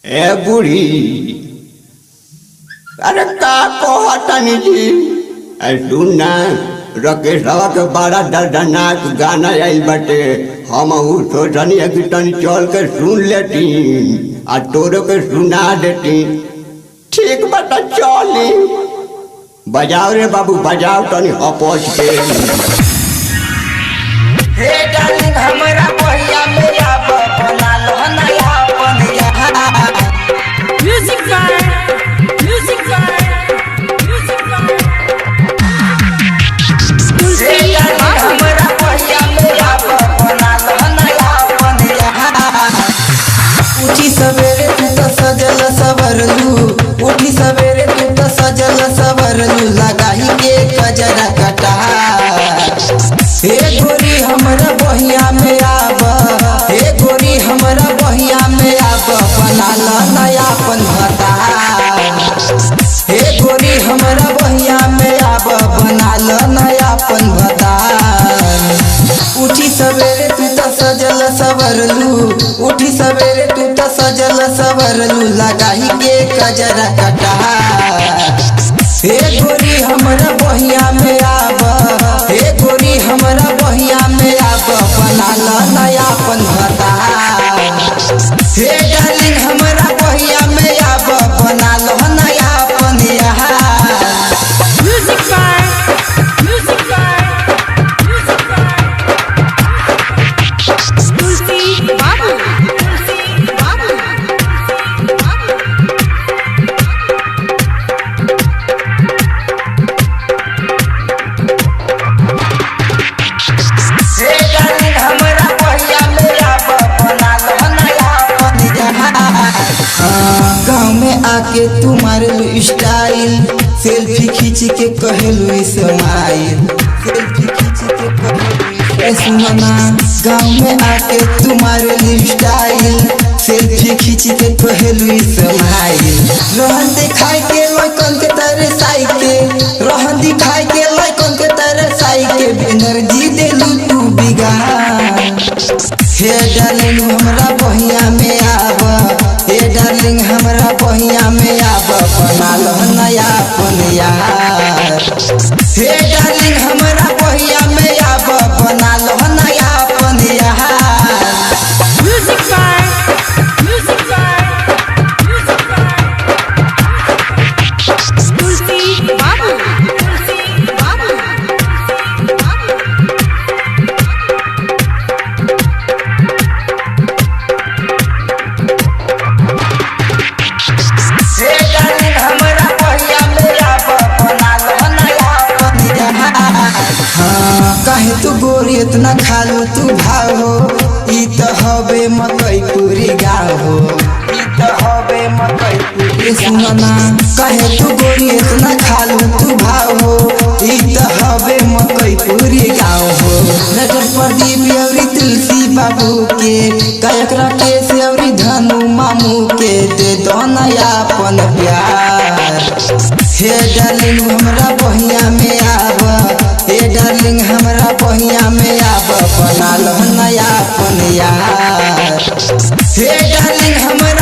ए बूढ़ी अरे का कहतनी जी सुन ना रकेशवा के बड़ा दर्दनाक गाना आई बटे हम सोचनी कि तनी चल के सुन लेती आ तोरो के सुना देती। ठीक बता चली बजाओ रे बाबू बजाओ तनी अपच के। हे डार्लिंग हमरा पहिया मेरा बना लो नया बनिया म्यूजिक बाय हे डार्लिंग हमरा पहिया मेरा बना लो नया बनिया। उठी सवेरे तू तो सजल सवरलू, उठी सवेरे तू तो सजल सवरलू, लगाही के गजरा कटा। हे गोरी हमरा बहिया में आब, हे गोरी हमरा बहिया में आब, बना ला नयापन भता। हे गोरी हमरा बहिया में आब, बना ला नयापन भता। उठी सवेरे तू तो सजल सवरलू, उठी सवेरे तू तो सजल सवरलू, लगाही के गजरा कटा। हे गोरी हमरा बहिया में आब, हे गोरी हमरा बहिया में आब, बना ला नयापन भता। हे डार्लिंग हमरा बहिया में आब, बना लो नयापन यहाँ। म्यूजिक बाय तुलसी बाबू हे डार्लिंग हमरा बहिया में आब, बना लो नयापन यहाँ। गाँव में आके तुम्हारे स्टाइल, सेल्फी खींच के कहलू स्माइल, सेल्फी खींच के कहलू ए सुमना। गाँव में आके तुम्हारे स्टाइल, सेल्फी खींच के कहलू स्माइल। रहन दिखाई के लइकन के तरह साइके, रहन दिखाई के लइकन के तरह साइके, एनर्जी देलू तू बिगाड़। हे डार्लिंग हमरा बहिया में आब, हे डार्लिंग हमरा बहिया में आब, बना लो नयापन यार। हे डार्लिंग हमरा बहिया में आब, बना लो नयापन यार। म्यूजिक बाय तुलसी बाबू हे डार्लिंग हमरा बहिया में आब, बना लो नयापन यार। काहे तू गोरी इतना खालू तू भाव हो, ई त हवे मकई पूरी गाँव हो, ई त हवे मकई पूरी सुनना। काहे तू गोरी इतना खालू तू भाव हो, ई त हवे मकई पूरी गाँव हो। नजर प्रदीप अवरी तुलसी बाबू के, गायक राकेश अवरी धनु मामू के, दे दो नयापन प्यार। हे डार्लिंग हमरा बहिया में आब, हे डार्लिंग हमरा बहिया में आब, बना लो नयापन यार। हे डार्लिंग हमरा